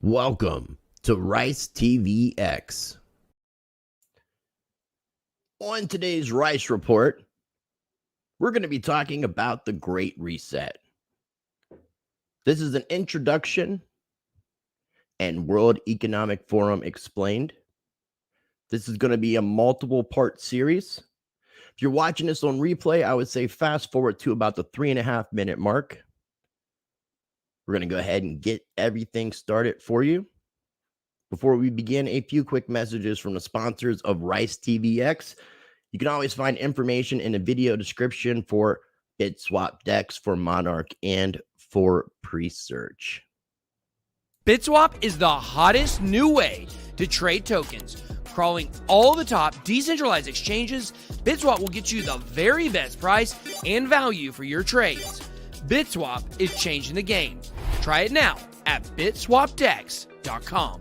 Welcome to Rice TVX. On today's Rice Report, we're going to be talking about the Great Reset. This is an introduction and World Economic Forum explained. This is going to be a multiple part series. If you're watching this on replay, I would say fast forward to about the 3.5 minute mark. We're going to go ahead and get everything started for you. Before we begin, a few quick messages from the sponsors of Rice TVX. You can always find information in the video description for BitSwap DEX, for Monarch, and for Presearch. BitSwap is the hottest new way to trade tokens. Crawling all the top decentralized exchanges, BitSwap will get you the very best price and value for your trades. BitSwap is changing the game. Try it now at bitswapdex.com.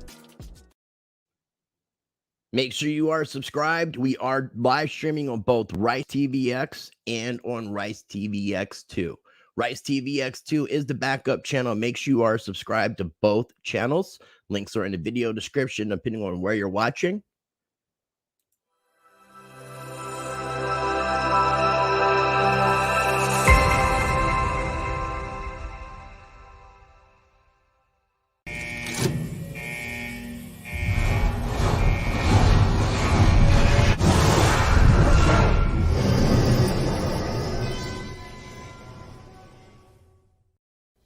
Make sure you are subscribed. We are live streaming on both Rice TVX and on Rice TVX2. Rice TVX2 is the backup channel. Make sure you are subscribed to both channels. Links are in the video description, depending on where you're watching.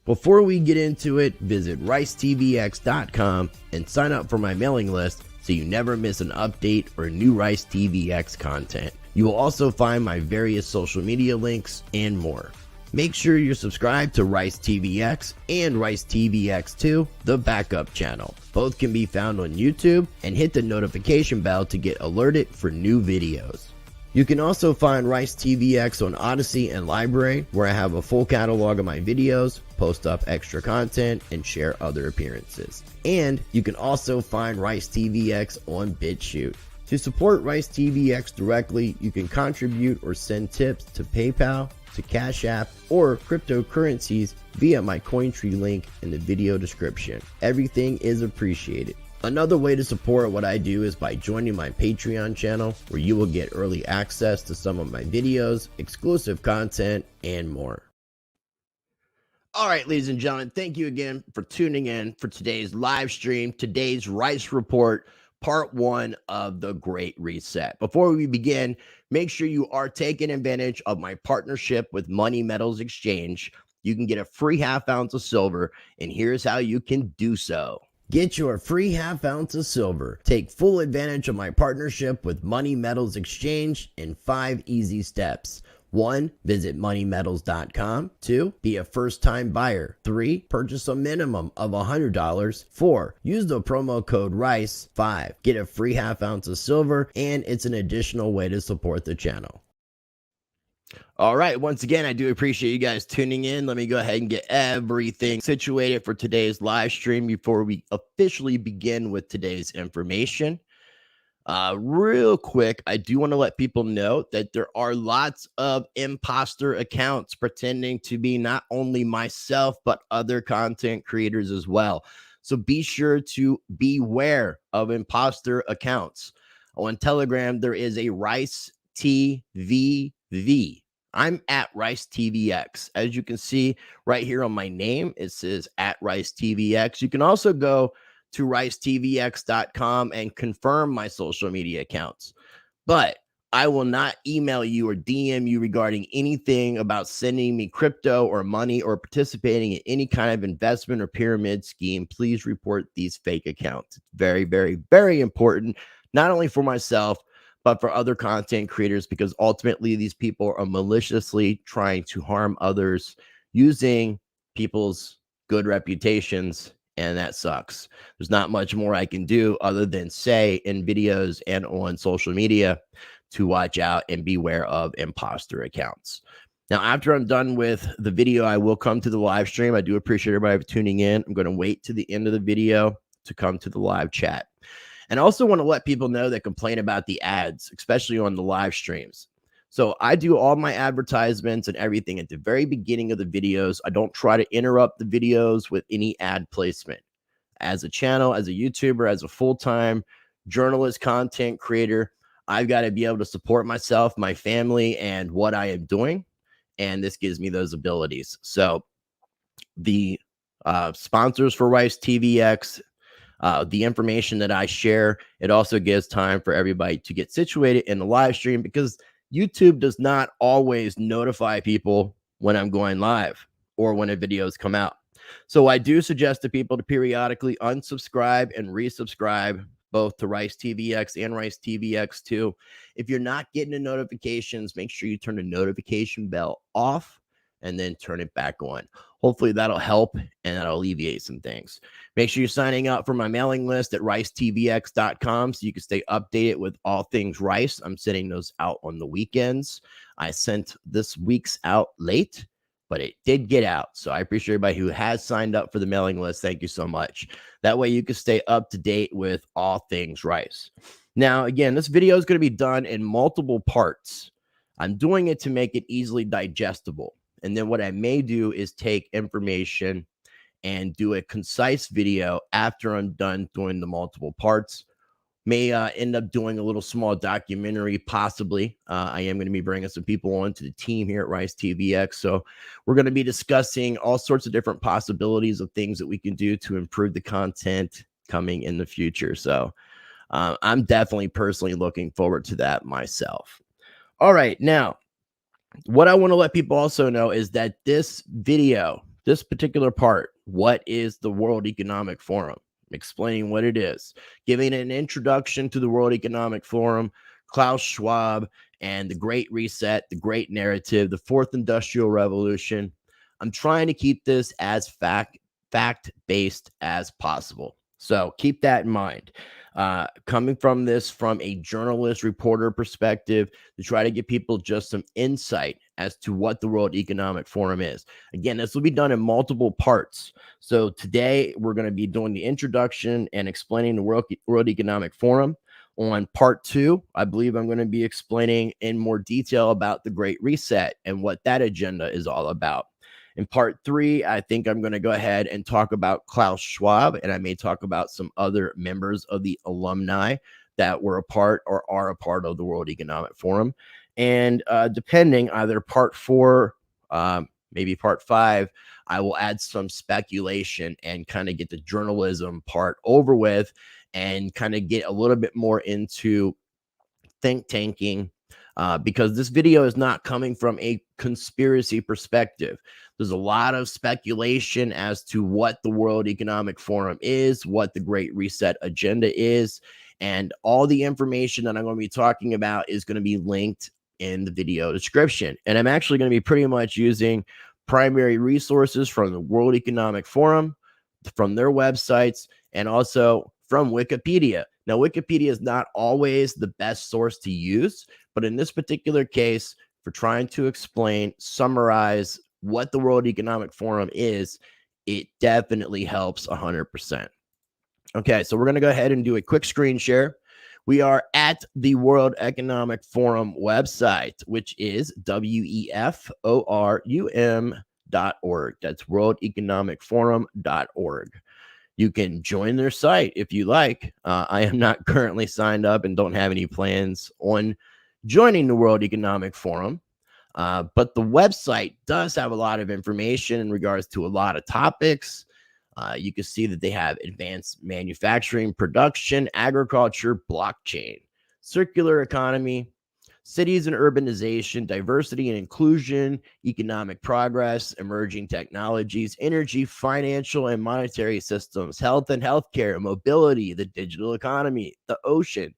Before we get into it, visit ricetvx.com and sign up for my mailing list so you never miss an update or new Rice TVX content. You will also find my various social media links and more. Make sure you're subscribed to Rice TVX and Rice TVX2, the backup channel. Both can be found on YouTube, and hit the notification bell to get alerted for new videos. You can also find Rice TVX on Odyssey and Library, where I have a full catalog of my videos, post up extra content, and share other appearances. And you can also find Rice TVX on BitChute. To support Rice TVX directly, you can contribute or send tips to PayPal, to Cash App, or cryptocurrencies via my Cointree link in the video description. Everything is appreciated. Another way to support what I do is by joining my Patreon channel, where you will get early access to some of my videos, exclusive content, and more. All right, ladies and gentlemen, thank you again for tuning in for today's live stream, today's Rice Report, part 1 of the Great Reset. Before we begin, make sure you are taking advantage of my partnership with Money Metals Exchange. You can get a free ½ ounce of silver, and here's how you can do so. Get your free ½ ounce of silver. Take full advantage of my partnership with Money Metals Exchange in 5 easy steps. 1. Visit moneymetals.com. 2. Be a first-time buyer. 3. Purchase a minimum of $100. 4. Use the promo code RICE. 5. Get a free ½ ounce of silver, and it's an additional way to support the channel. All right, once again, I do appreciate you guys tuning in. Let me go ahead and get everything situated for today's live stream before we officially begin with today's information. Real quick, I do want to let people know that there are lots of imposter accounts pretending to be not only myself, but other content creators as well. So be sure to beware of imposter accounts. On Telegram, there is a Rice TVV. I'm at Rice TVX. As you can see right here on my name, it says at Rice TVX. You can also go to ricetvx.com and confirm my social media accounts. But I will not email you or DM you regarding anything about sending me crypto or money or participating in any kind of investment or pyramid scheme. Please report these fake accounts. It's very, very, very important, not only for myself, but for other content creators, because ultimately these people are maliciously trying to harm others using people's good reputations, and that sucks. There's not much more I can do other than say in videos and on social media to watch out and beware of imposter accounts. Now, after I'm done with the video, I will come to the live stream. I do appreciate everybody for tuning in. I'm going to wait to the end of the video to come to the live chat. And I also want to let people know that complain about the ads, especially on the live streams. So I do all my advertisements and everything at the very beginning of the videos. I don't try to interrupt the videos with any ad placement. As a channel, as a YouTuber, as a full-time journalist, content creator, I've got to be able to support myself, my family, and what I am doing. And this gives me those abilities. So the sponsors for Rice TVX, the information that I share, it also gives time for everybody to get situated in the live stream, because YouTube does not always notify people when I'm going live or when a videos come out. So I do suggest to people to periodically unsubscribe and resubscribe both to Rice TVX and Rice TVX2. If you're not getting the notifications, make sure you turn the notification bell off and then turn it back on. Hopefully that'll help and that'll alleviate some things. Make sure you're signing up for my mailing list at ricecrypto.crypto so you can stay updated with all things Rice. I'm sending those out on the weekends. I sent this week's out late, but it did get out. So I appreciate everybody who has signed up for the mailing list. Thank you so much. That way you can stay up to date with all things Rice. Now, again, this video is going to be done in multiple parts. I'm doing it to make it easily digestible. And then what I may do is take information and do a concise video after I'm done doing the multiple parts. May end up doing a little small documentary, possibly. I am going to be bringing some people on to the team here at Rice TVX. So we're going to be discussing all sorts of different possibilities of things that we can do to improve the content coming in the future. So I'm definitely personally looking forward to that myself. All right, now, what I want to let people also know is that this video, this particular part, what is the World Economic Forum? Explaining what it is, giving an introduction to the World Economic Forum, Klaus Schwab, and the Great Reset, the Great Narrative, the Fourth Industrial Revolution. I'm trying to keep this as fact-based as possible. So keep that in mind. Coming from this from a journalist reporter perspective, to try to give people just some insight as to what the World Economic Forum is. Again, this will be done in multiple parts. So today we're going to be doing the introduction and explaining the World Economic Forum. On part 2, I believe I'm going to be explaining in more detail about the Great Reset and what that agenda is all about. In part 3, I think I'm going to go ahead and talk about Klaus Schwab, and I may talk about some other members of the alumni that were a part or are a part of the World Economic Forum. And depending, either part 4, maybe part 5, I will add some speculation and kind of get the journalism part over with and kind of get a little bit more into think tanking, because this video is not coming from a conspiracy perspective. There's a lot of speculation as to what the World Economic Forum is, what the Great Reset agenda is, and all the information that I'm going to be talking about is going to be linked in the video description. And I'm actually going to be pretty much using primary resources from the World Economic Forum, from their websites, and also from Wikipedia. Now, Wikipedia is not always the best source to use, but in this particular case, for trying to explain, summarize what the World Economic Forum is, it definitely helps 100%. Okay, so we're going to go ahead and do a quick screen share. We are at the World Economic Forum website, which is weforum.org. That's worldeconomicforum.org. You can join their site if you like. I am not currently signed up and don't have any plans on joining the World Economic Forum. But the website does have a lot of information in regards to a lot of topics. You can see that they have advanced manufacturing, production, agriculture, blockchain, circular economy, cities and urbanization, diversity and inclusion, economic progress, emerging technologies, energy, financial and monetary systems, health and healthcare, mobility, the digital economy, the ocean,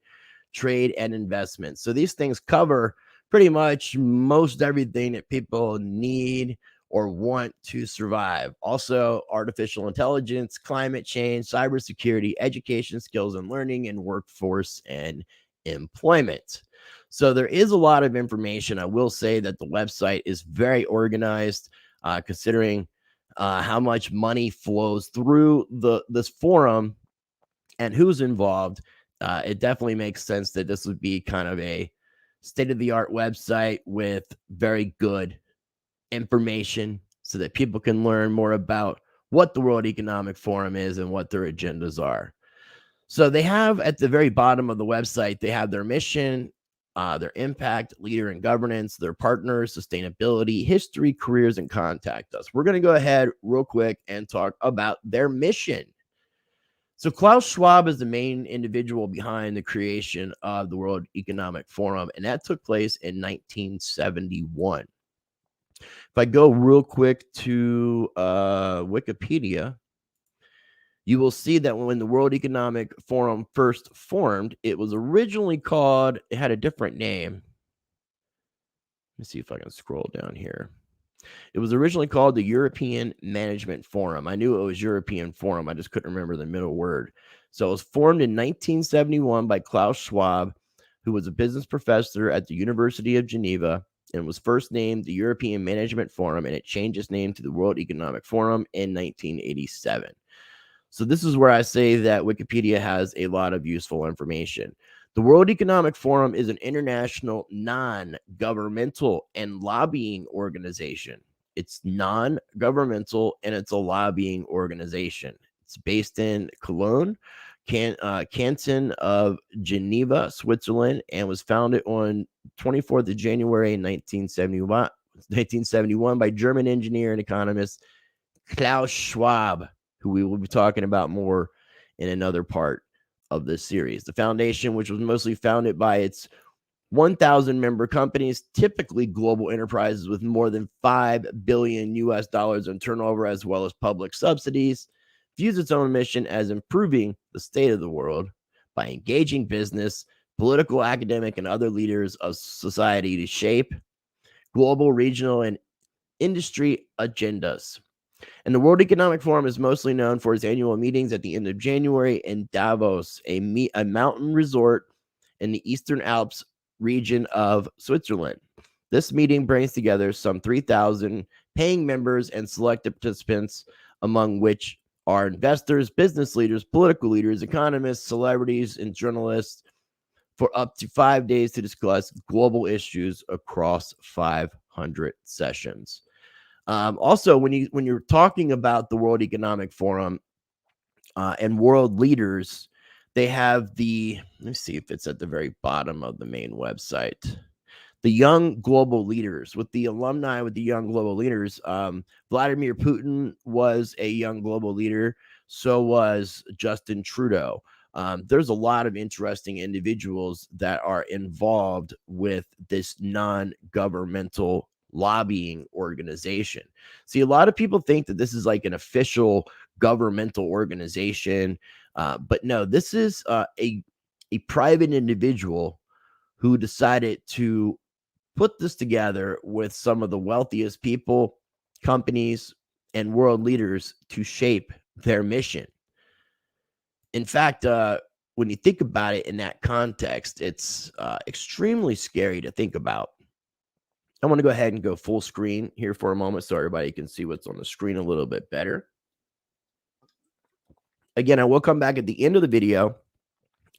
trade and investment. So these things cover pretty much most everything that people need or want to survive. Also, artificial intelligence, climate change, cybersecurity, education, skills and learning, and workforce and employment. So there is a lot of information. I will say that the website is very organized, considering how much money flows through this forum and who's involved. It definitely makes sense that this would be kind of a state-of-the-art website with very good information so that people can learn more about what the World Economic Forum is and what their agendas are. So they have at the very bottom of the website, they have their mission, their impact, leader and governance, their partners, sustainability, history, careers, and contact us. We're going to go ahead real quick and talk about their mission. So Klaus Schwab is the main individual behind the creation of the World Economic Forum, and that took place in 1971. If I go real quick to Wikipedia, you will see that when the World Economic Forum first formed, it was originally called, it had a different name. Let me see if I can scroll down here. It was originally called the European Management Forum. I knew it was European Forum. I just couldn't remember the middle word. So it was formed in 1971 by Klaus Schwab, who was a business professor at the University of Geneva, and was first named the European Management Forum, and it changed its name to the World Economic Forum in 1987. So this is where I say that Wikipedia has a lot of useful information. The World Economic Forum is an international non-governmental and lobbying organization. It's non-governmental and it's a lobbying organization. It's based in Cologne, Canton of Geneva, Switzerland, and was founded on 24th of January 1971 by German engineer and economist Klaus Schwab, who we will be talking about more in another part of this series. The foundation, which was mostly founded by its 1,000 member companies, typically global enterprises with more than $5 billion in turnover, as well as public subsidies, views its own mission as improving the state of the world by engaging business, political, academic, and other leaders of society to shape global, regional, and industry agendas. And the World Economic Forum is mostly known for its annual meetings at the end of January in Davos, a mountain resort in the Eastern Alps region of Switzerland. This meeting brings together some 3,000 paying members and selected participants, among which are investors, business leaders, political leaders, economists, celebrities, and journalists, for up to 5 days to discuss global issues across 500 sessions. Also, when you're talking about the World Economic Forum and world leaders, they have let me see if it's at the very bottom of the main website, the young global leaders. With the alumni, with the young global leaders, Vladimir Putin was a young global leader. So was Justin Trudeau. There's a lot of interesting individuals that are involved with this non-governmental lobbying organization. See, a lot of people think that this is like an official governmental organization, but no, this is a private individual who decided to put this together with some of the wealthiest people, companies, and world leaders to shape their mission. In fact, when you think about it in that context, it's extremely scary to think about. I want to go ahead and go full screen here for a moment so everybody can see what's on the screen a little bit better. Again, I will come back at the end of the video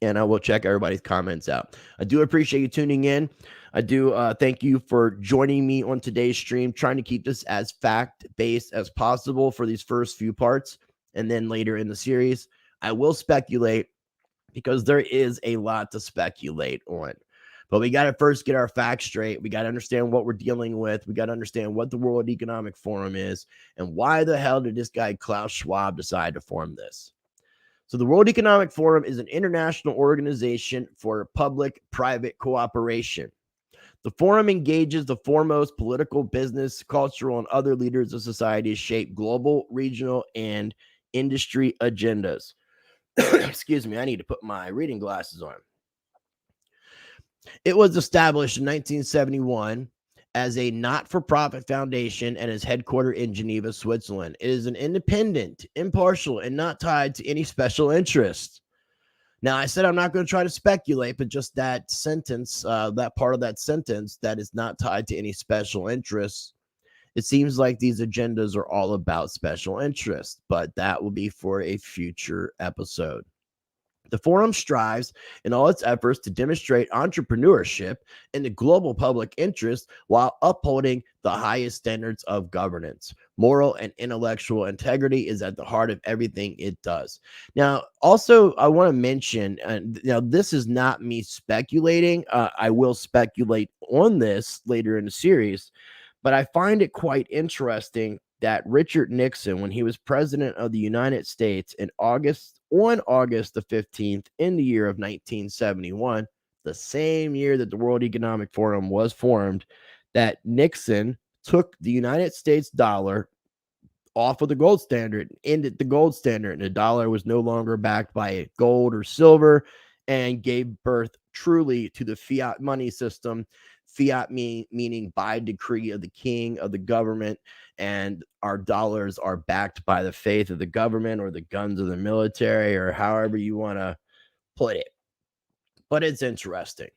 and I will check everybody's comments out. I do appreciate you tuning in. I do thank you for joining me on today's stream, trying to keep this as fact-based as possible for these first few parts. And then later in the series, I will speculate because there is a lot to speculate on. But we got to first get our facts straight. We got to understand what we're dealing with. We got to understand what the World Economic Forum is and why the hell did this guy Klaus Schwab decide to form this. So the World Economic Forum is an international organization for public-private cooperation. The forum engages the foremost political, business, cultural, and other leaders of society to shape global, regional, and industry agendas. Excuse me, I need to put my reading glasses on. It was established in 1971 as a not-for-profit foundation and is headquartered in Geneva, Switzerland. It is an independent, impartial, and not tied to any special interest. Now, I said I'm not going to try to speculate, but just that sentence, that part of that sentence, that is not tied to any special interests. It seems like these agendas are all about special interests, but that will be for a future episode. The forum strives in all its efforts to demonstrate entrepreneurship in the global public interest while upholding the highest standards of governance. Moral and intellectual integrity is at the heart of everything it does. Now, also, I want to mention, now this is not me speculating. I will speculate on this later in the series, but I find it quite interesting that Richard Nixon, when he was president of the United States on August the 15th in the year of 1971, the same year that the World Economic Forum was formed, that Nixon took the United States dollar off of the gold standard, ended the gold standard, and the dollar was no longer backed by gold or silver, and gave birth truly to the fiat money system. Fiat meaning by decree of the king, of the government, and our dollars are backed by the faith of the government or the guns of the military, or however you want to put it. But it's interesting.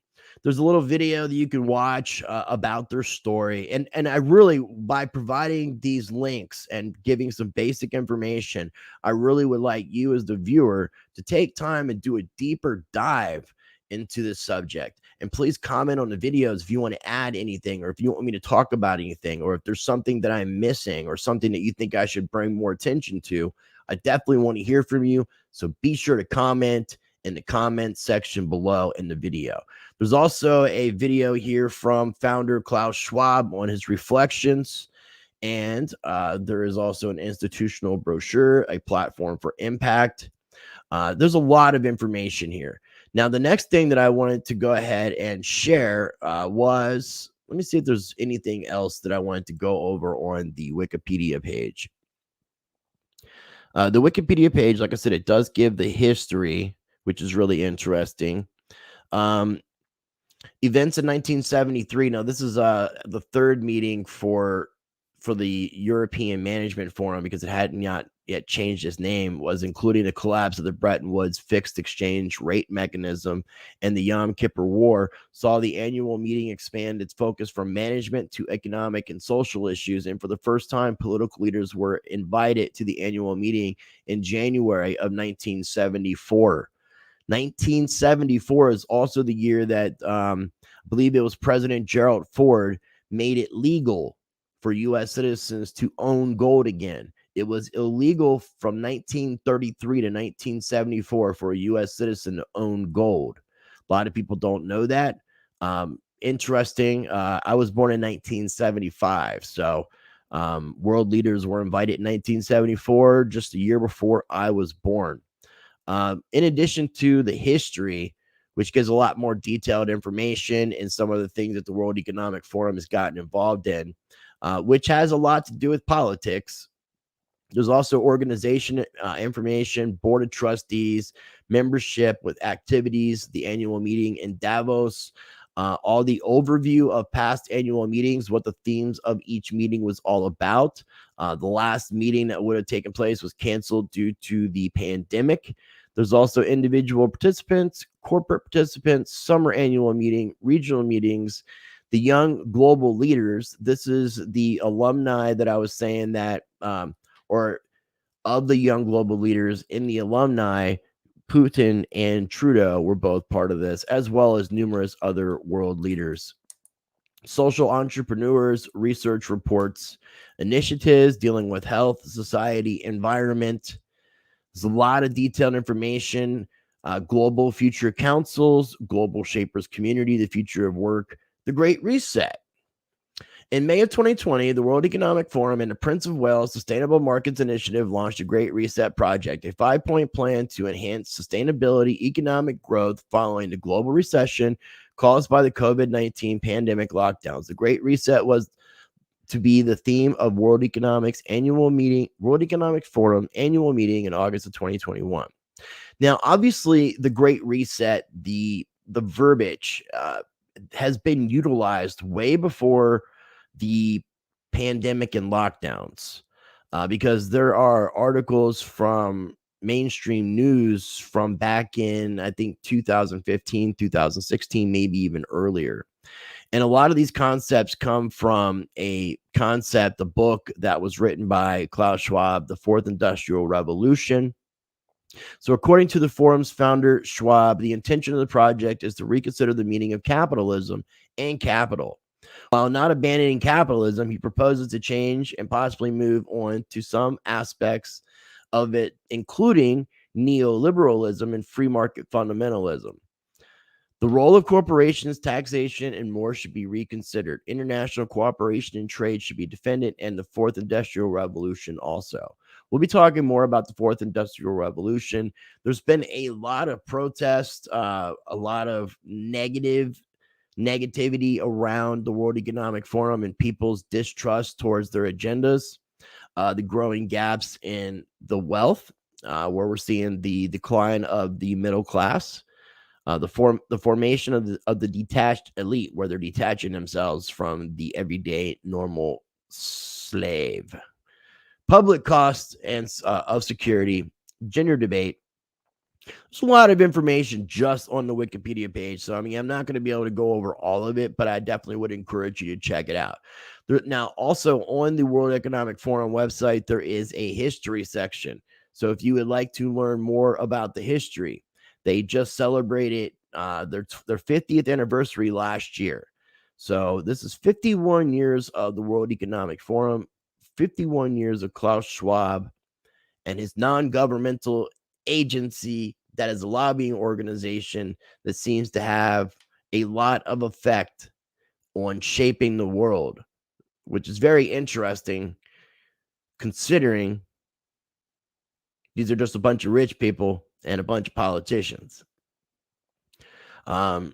There's a little video that you can watch about their story, and I really, by providing these links and giving some basic information, I really would like you as the viewer to take time and do a deeper dive into this subject. And please comment on the videos if you want to add anything, or if you want me to talk about anything, or if there's something that I'm missing, or something that you think I should bring more attention to. I definitely want to hear from you, so be sure to comment in the comments section below in the video. There's also a video here from founder Klaus Schwab on his reflections, and there is also an institutional brochure, a platform for impact. There's a lot of information here. Now, the next thing that I wanted to go ahead and share was, let me see if there's anything else that I wanted to go over on the Wikipedia page. The Wikipedia page, like I said, it does give the history, which is really interesting. Events in 1973. Now, this is the third meeting for the European Management Forum, because it hadn't yet changed its name, was including the collapse of the Bretton Woods fixed exchange rate mechanism and the Yom Kippur War, saw the annual meeting expand its focus from management to economic and social issues. And for the first time, political leaders were invited to the annual meeting in January of 1974. 1974 is also the year that I believe it was President Gerald Ford made it legal for U.S. citizens to own gold again. It was illegal from 1933 to 1974 for a U.S. citizen to own gold. A lot of people don't know that. Interesting. I was born in 1975, so world leaders were invited in 1974, just a year before I was born. In addition to the history, which gives a lot more detailed information and some of the things that the World Economic Forum has gotten involved in, which has a lot to do with politics. There's also organization information, board of trustees, membership with activities, the annual meeting in Davos, all the overview of past annual meetings, what the themes of each meeting was all about. The last meeting that would have taken place was canceled due to the pandemic. There's also individual participants, corporate participants, summer annual meeting, regional meetings, the young global leaders. This is the alumni that I was saying that, or of the young global leaders in the alumni, Putin and Trudeau were both part of this, as well as numerous other world leaders. Social entrepreneurs, research reports, initiatives dealing with health, society, environment. There's a lot of detailed information. Global future councils, global shapers community, the future of work, the Great Reset. In May of 2020, the World Economic Forum and the Prince of Wales Sustainable Markets Initiative launched a Great Reset project, a 5-point plan to enhance sustainability, economic growth following the global recession caused by the COVID-19 pandemic lockdowns. The Great Reset was to be the theme of World Economic Forum annual meeting in August of 2021. Now, obviously, the Great Reset, the verbiage has been utilized way before the pandemic and lockdowns, because there are articles from mainstream news from back in, I think, 2015, 2016, maybe even earlier. And a lot of these concepts come from a book that was written by Klaus Schwab, The Fourth Industrial Revolution. So, according to the forum's founder, Schwab, the intention of the project is to reconsider the meaning of capitalism and capital. While not abandoning capitalism, he proposes to change and possibly move on to some aspects of it, including neoliberalism and free market fundamentalism. The role of corporations, taxation, and more should be reconsidered. International cooperation and trade should be defended, and the fourth industrial revolution also. We'll be talking more about the fourth industrial revolution. There's been a lot of protest, a lot of negativity around the World Economic Forum and people's distrust towards their agendas, the growing gaps in the wealth, where we're seeing the decline of the middle class, the formation of the detached elite, where they're detaching themselves from the everyday normal slave, public costs and of security, gender debate. There's a lot of information just on the Wikipedia page. So, I mean, I'm not going to be able to go over all of it, but I definitely would encourage you to check it out. Now, also on the World Economic Forum website, there is a history section. So, if you would like to learn more about the history, they just celebrated their 50th anniversary last year. So, this is 51 years of the World Economic Forum, 51 years of Klaus Schwab and his non-governmental agency that is a lobbying organization that seems to have a lot of effect on shaping the world, which is very interesting considering these are just a bunch of rich people and a bunch of politicians. And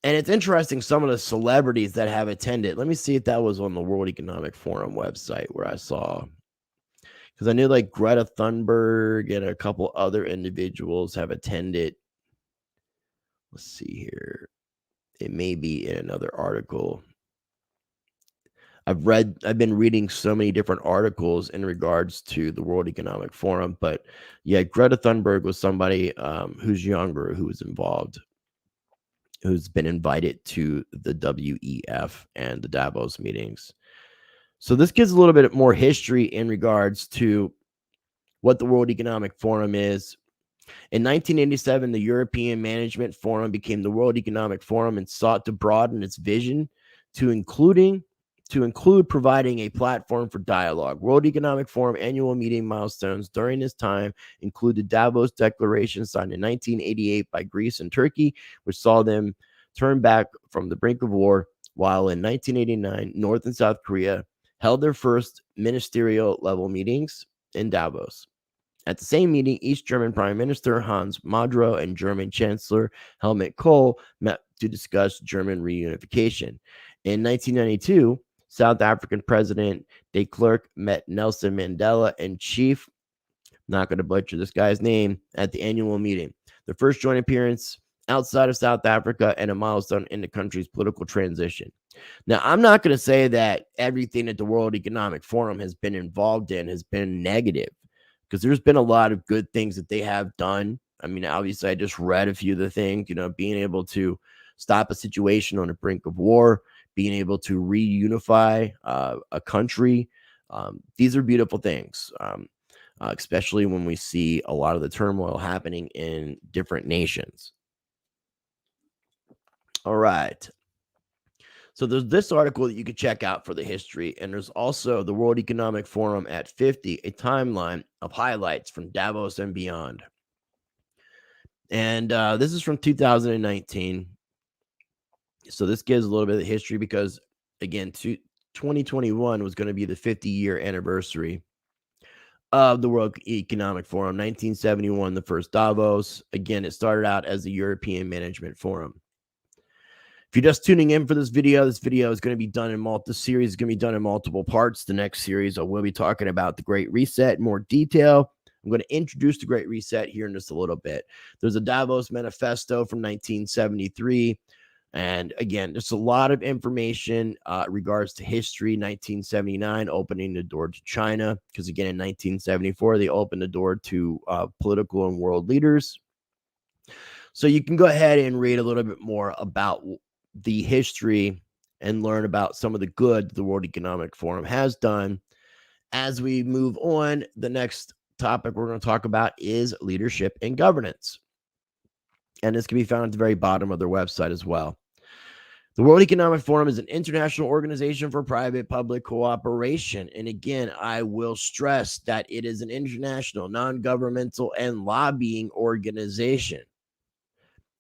it's interesting some of the celebrities that have attended. Let me see if that was on the World Economic Forum website where I saw, because I knew like Greta Thunberg and a couple other individuals have attended. Let's see here. It may be in another article. I've been reading so many different articles in regards to the World Economic Forum, but yeah, Greta Thunberg was somebody who's younger, who was involved, who's been invited to the WEF and the Davos meetings. So this gives a little bit more history in regards to what the World Economic Forum is. In 1987, the European Management Forum became the World Economic Forum and sought to broaden its vision to include providing a platform for dialogue. World Economic Forum annual meeting milestones during this time include the Davos Declaration signed in 1988 by Greece and Turkey, which saw them turn back from the brink of war, while in 1989, North and South Korea held their first ministerial level meetings in Davos. At the same meeting, East German Prime Minister Hans Madro and German Chancellor Helmut Kohl met to discuss German reunification. In 1992, South African President de Klerk met Nelson Mandela and Chief, not going to butcher this guy's name, at the annual meeting. Their first joint appearance outside of South Africa and a milestone in the country's political transition. Now, I'm not going to say that everything that the World Economic Forum has been involved in has been negative, because there's been a lot of good things that they have done. I mean, obviously, I just read a few of the things, being able to stop a situation on the brink of war, being able to reunify a country. These are beautiful things, especially when we see a lot of the turmoil happening in different nations. All right. So there's this article that you can check out for the history, and there's also the World Economic Forum at 50, a timeline of highlights from Davos and beyond. And this is from 2019. So this gives a little bit of history because, again, 2021 was going to be the 50-year anniversary of the World Economic Forum. 1971, the first Davos. Again, it started out as the European Management Forum. If you're just tuning in for this video is going to be done in series is going to be done in multiple parts. The next series, I will be talking about the Great Reset in more detail. I'm going to introduce the Great Reset here in just a little bit. There's a Davos Manifesto from 1973. And again, there's a lot of information regards to history. 1979, opening the door to China, because again, in 1974, they opened the door to political and world leaders. So you can go ahead and read a little bit more about the history and learn about some of the good the World Economic Forum has done. As we move on, the next topic we're going to talk about is leadership and governance. And this can be found at the very bottom of their website as well. The World Economic Forum is an international organization for private-public cooperation. And again, I will stress that it is an international, non-governmental, and lobbying organization.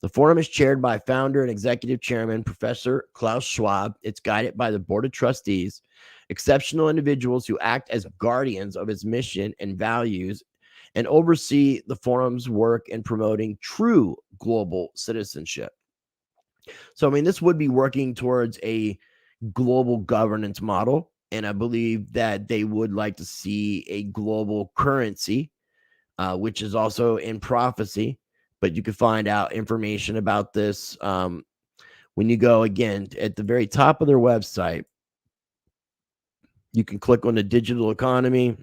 The forum is chaired by founder and executive chairman, Professor Klaus Schwab. It's guided by the board of trustees, exceptional individuals who act as guardians of its mission and values and oversee the forum's work in promoting true global citizenship. So, I mean, this would be working towards a global governance model. And I believe that they would like to see a global currency, which is also in prophecy. But you can find out information about this when you go, again, at the very top of their website. You can click on the digital economy,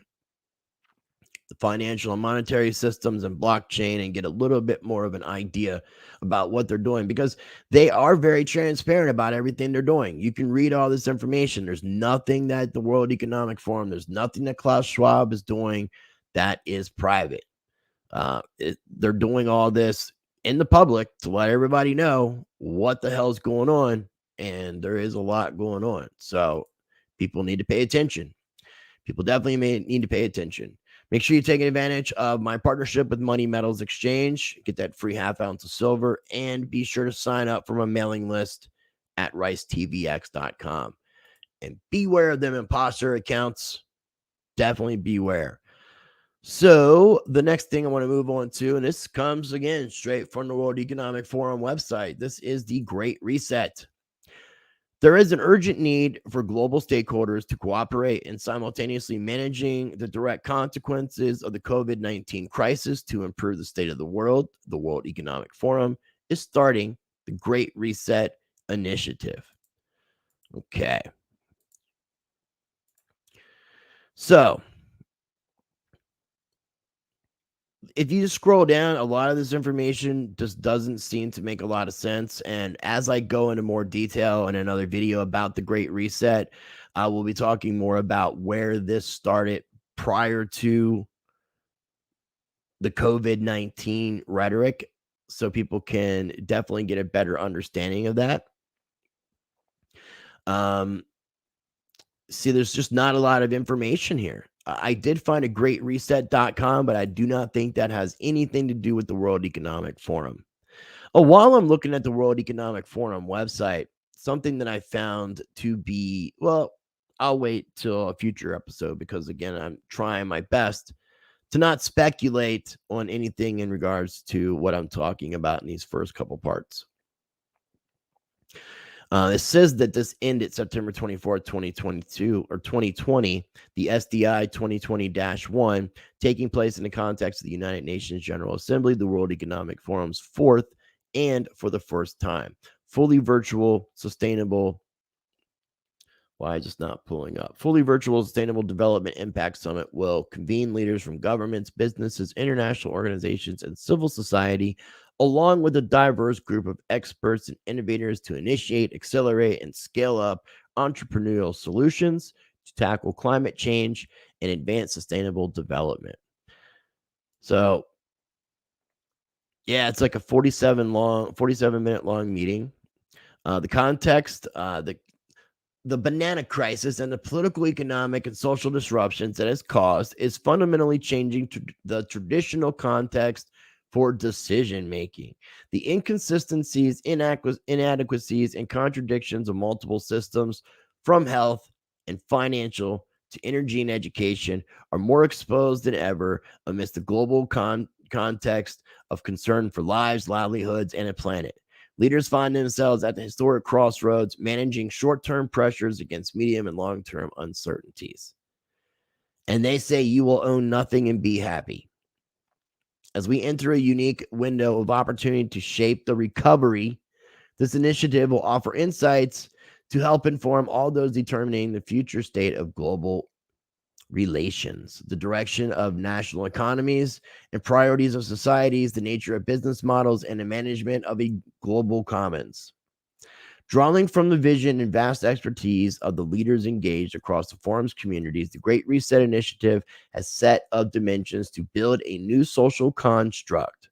the financial and monetary systems, and blockchain, and get a little bit more of an idea about what they're doing, because they are very transparent about everything they're doing. You can read all this information. There's nothing that the World Economic Forum, there's nothing that Klaus Schwab is doing that is private. They're doing all this in the public to let everybody know what the hell's going on, and there is a lot going on. So people need to pay attention. People definitely need to pay attention. Make sure you're taking advantage of my partnership with Money Metals Exchange. Get that free half ounce of silver, and be sure to sign up for my mailing list at ricetvx.com. And beware of them imposter accounts. Definitely beware. So the next thing I want to move on to, and this comes again straight from the World Economic Forum website. This is the Great Reset. There is an urgent need for global stakeholders to cooperate in simultaneously managing the direct consequences of the COVID-19 crisis to improve the state of the world. The World Economic Forum is starting the Great Reset initiative. Okay. So, if you just scroll down, a lot of this information just doesn't seem to make a lot of sense. And as I go into more detail in another video about the Great Reset, I will be talking more about where this started prior to the COVID-19 rhetoric, so people can definitely get a better understanding of that. See, there's just not a lot of information here. I did find a greatreset.com, but I do not think that has anything to do with the World Economic Forum. Oh, while I'm looking at the World Economic Forum website, something that I found to be, well, I'll wait till a future episode, because again, I'm trying my best to not speculate on anything in regards to what I'm talking about in these first couple parts. It says that this ended September 24th, 2022 or 2020, the SDI 2020-1, taking place in the context of the United Nations General Assembly, the World Economic Forum's fourth and for the first time, fully virtual, sustainable. Why just not pulling up? Fully virtual Sustainable Development Impact Summit will convene leaders from governments, businesses, international organizations, and civil society, along with a diverse group of experts and innovators to initiate, accelerate, and scale up entrepreneurial solutions to tackle climate change and advance sustainable development. So, yeah, it's like a 47-minute long meeting. The context, the banana crisis and the political, economic, and social disruptions that has caused is fundamentally changing the traditional context for decision making. The inconsistencies, inadequacies, and contradictions of multiple systems, from health and financial to energy and education, are more exposed than ever amidst the global context of concern for lives, livelihoods, and a planet. Leaders find themselves at the historic crossroads, managing short-term pressures against medium and long-term uncertainties. And they say you will own nothing and be happy. As we enter a unique window of opportunity to shape the recovery, this initiative will offer insights to help inform all those determining the future state of global relations, the direction of national economies and priorities of societies, the nature of business models, and the management of a global commons. Drawing from the vision and vast expertise of the leaders engaged across the forum's communities, the Great Reset Initiative has set up dimensions to build a new social construct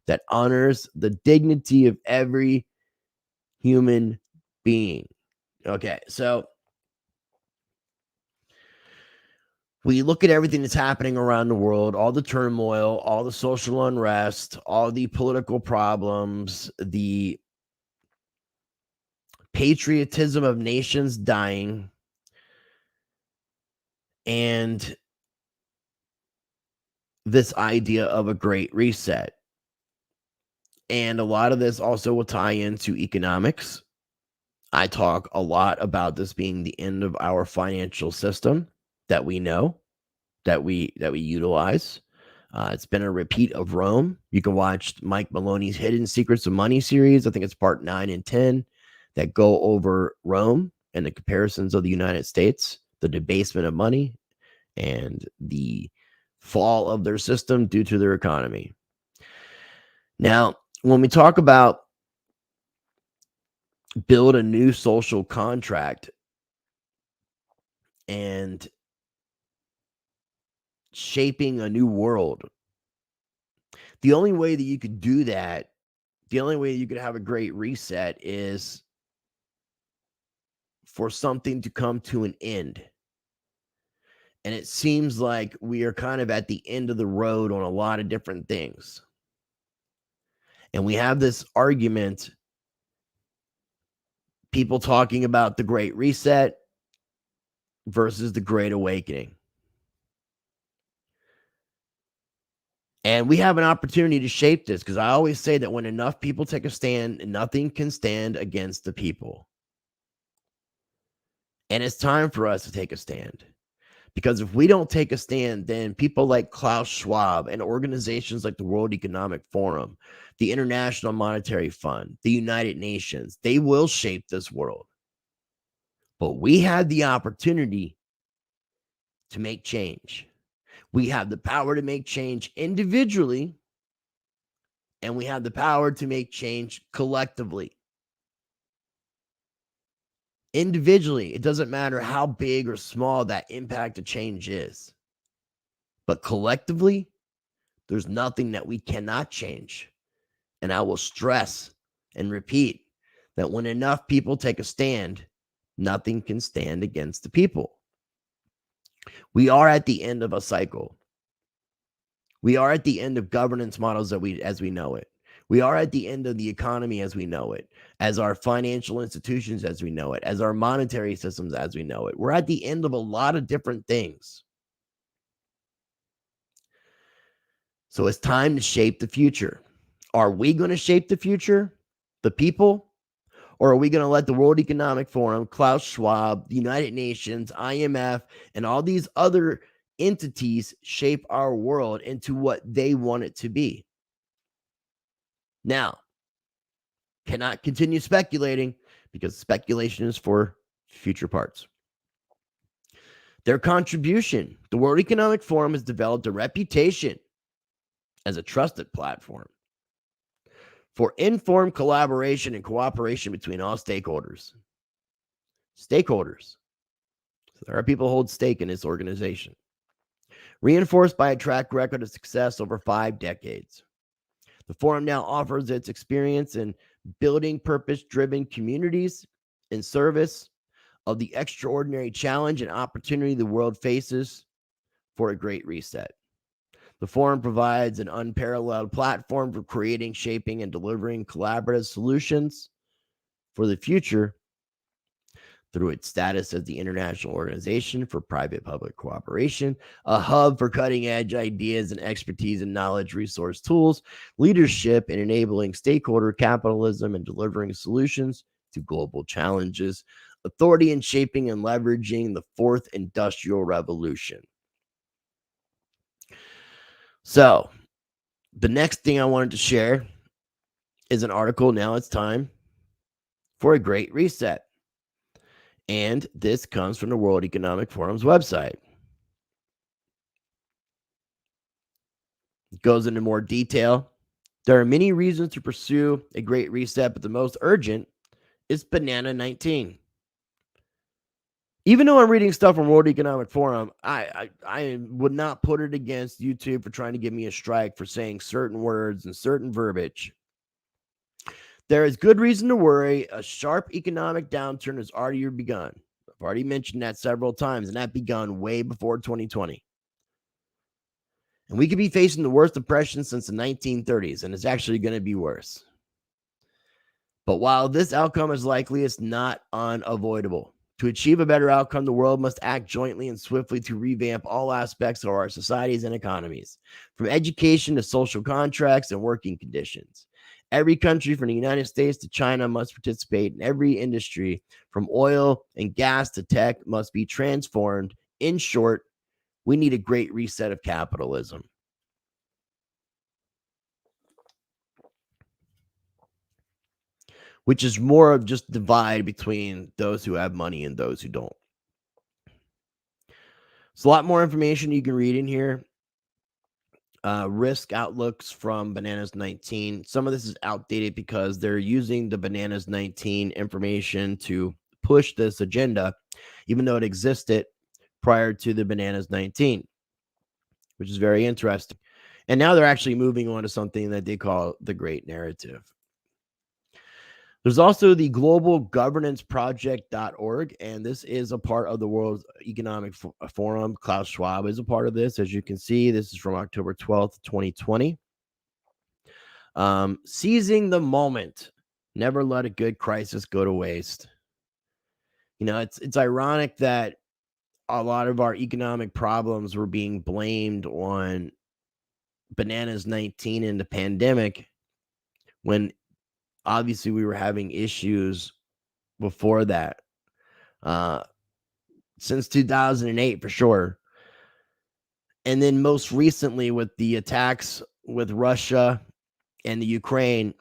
that honors the dignity of every human being. Okay, so we look at everything that's happening around the world, all the turmoil, all the social unrest, all the political problems, the patriotism of nations dying, and this idea of a great reset. And a lot of this also will tie into economics. I talk a lot about this being the end of our financial system that we know, that we utilize. It's been a repeat of Rome. You can watch Mike Maloney's Hidden Secrets of Money series. I think it's part 9 and 10 that go over Rome and the comparisons of the United States, the debasement of money, and the fall of their system due to their economy. Now, when we talk about build a new social contract and shaping a new world, the only way that you could do that, the only way you could have a great reset is for something to come to an end. And it seems like we are kind of at the end of the road on a lot of different things. And we have this argument, people talking about the Great Reset versus the Great Awakening. And we have an opportunity to shape this, because I always say that when enough people take a stand, nothing can stand against the people. And it's time for us to take a stand. Because if we don't take a stand, then people like Klaus Schwab and organizations like the World Economic Forum, the International Monetary Fund, the United Nations, they will shape this world. But we had the opportunity to make change. We have the power to make change individually, and we have the power to make change collectively. Individually, it doesn't matter how big or small that impact of change is. But collectively, there's nothing that we cannot change. And I will stress and repeat that when enough people take a stand, nothing can stand against the people. We are at the end of a cycle. We are at the end of governance models as we know it. We are at the end of the economy as we know it, as our financial institutions as we know it, as our monetary systems as we know it. We're at the end of a lot of different things. So it's time to shape the future. Are we going to shape the future, the people? Or are we going to let the World Economic Forum, Klaus Schwab, the United Nations, IMF, and all these other entities shape our world into what they want it to be? Now, cannot continue speculating, because speculation is for future parts. Their contribution, the World Economic Forum has developed a reputation as a trusted platform for informed collaboration and cooperation between all stakeholders. Stakeholders. So there are people who hold stake in this organization. Reinforced by a track record of success over 5 decades. The forum now offers its experience in building purpose-driven communities in service of the extraordinary challenge and opportunity the world faces for a great reset. The forum provides an unparalleled platform for creating, shaping, and delivering collaborative solutions for the future through its status as the International Organization for Private-Public Cooperation, a hub for cutting-edge ideas and expertise and knowledge resource tools, leadership in enabling stakeholder capitalism and delivering solutions to global challenges, authority in shaping and leveraging the fourth industrial revolution. So, the next thing I wanted to share is an article. Now it's time for a great reset. And this comes from the World Economic Forum's website. It goes into more detail. There are many reasons to pursue a great reset, but the most urgent It's Banana 19. Even though I'm reading stuff from World Economic Forum, I would not put it against YouTube for trying to give me a strike for saying certain words and certain verbiage. There is good reason to worry. A sharp economic downturn has already begun. I've already mentioned that several times, and that begun way before 2020. And we could be facing the worst depression since the 1930s, and it's actually going to be worse. But while this outcome is likely, it's not unavoidable. To achieve a better outcome, the world must act jointly and swiftly to revamp all aspects of our societies and economies, from education to social contracts and working conditions. Every country from the United States to China must participate, and every industry, from oil and gas to tech, must be transformed. In short, we need a great reset of capitalism. Which is more of just divide between those who have money and those who don't. There's a lot more information you can read in here. Risk outlooks from Bananas 19. Some of this is outdated because they're using the Bananas 19 information to push this agenda, even though it existed prior to the Bananas 19, which is very interesting. And now they're actually moving on to something that they call the Great Narrative. There's also the Global Governance Project.org, and this is a part of the World Economic Forum. Klaus Schwab is a part of this. As you can see, this is from October 12th, 2020. Seizing the moment. Never let a good crisis go to waste. You know, it's ironic that a lot of our economic problems were being blamed on Bananas 19 and the pandemic when obviously we were having issues before that, since 2008 for sure. And then most recently with the attacks with Russia and the Ukraine,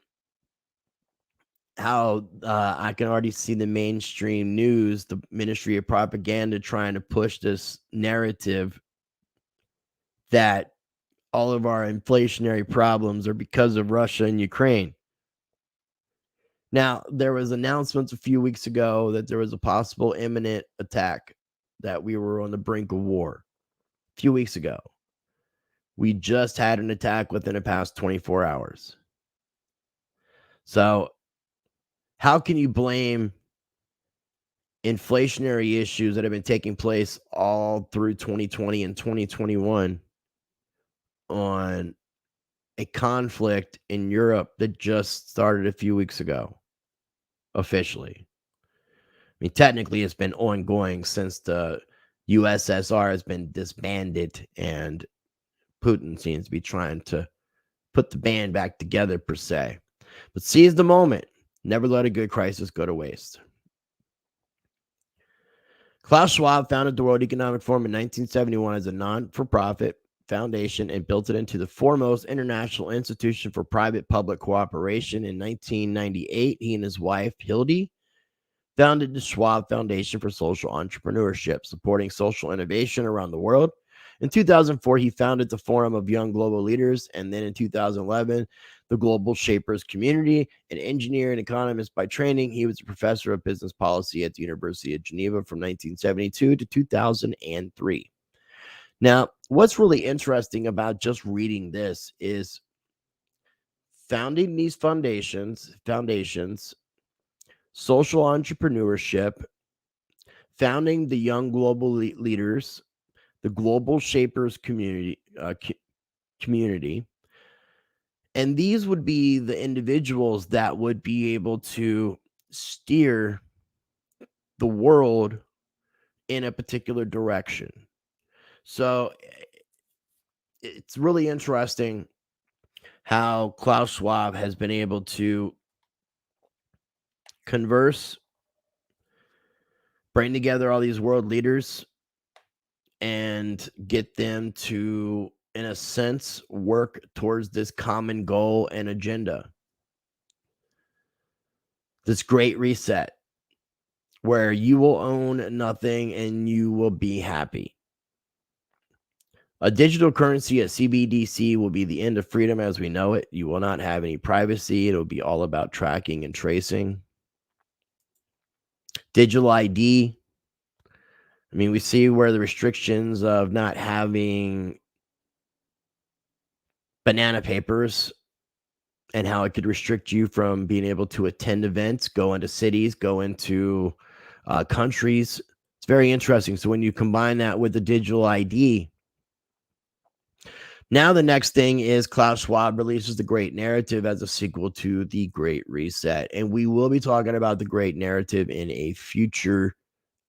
how I can already see the mainstream news, the Ministry of Propaganda, trying to push this narrative that all of our inflationary problems are because of Russia and Ukraine. Now, there was announcements a few weeks ago that there was a possible imminent attack, that we were on the brink of war. A few weeks ago. We just had an attack within the past 24 hours. So, how can you blame inflationary issues that have been taking place all through 2020 and 2021 on a conflict in Europe that just started a few weeks ago? Officially. I mean, technically, it's been ongoing since the USSR has been disbanded, and Putin seems to be trying to put the band back together, per se. But seize the moment. Never let a good crisis go to waste. Klaus Schwab founded the World Economic Forum in 1971 as a non-for-profit foundation and built it into the foremost international institution for private-public cooperation. In 1998, he and his wife, Hildy, founded the Schwab Foundation for Social Entrepreneurship, supporting social innovation around the world. In 2004, he founded the Forum of Young Global Leaders, and then in 2011, the Global Shapers Community. An engineer and economist by training, he was a professor of business policy at the University of Geneva from 1972 to 2003. Now, what's really interesting about just reading this is founding these foundations, social entrepreneurship, founding the Young Global Leaders, the Global Shapers community, and these would be the individuals that would be able to steer the world in a particular direction. So it's really interesting how Klaus Schwab has been able to converse, bring together all these world leaders, and get them to, in a sense, work towards this common goal and agenda. This great reset, where you will own nothing and you will be happy. A digital currency, a CBDC, will be the end of freedom as we know it. You will not have any privacy. It'll be all about tracking and tracing. Digital ID. I mean, we see where the restrictions of not having banana papers and how it could restrict you from being able to attend events, go into cities, go into countries. It's very interesting. So when you combine that with the digital ID, now the next thing is Klaus Schwab releases The Great Narrative as a sequel to The Great Reset. And we will be talking about The Great Narrative in a future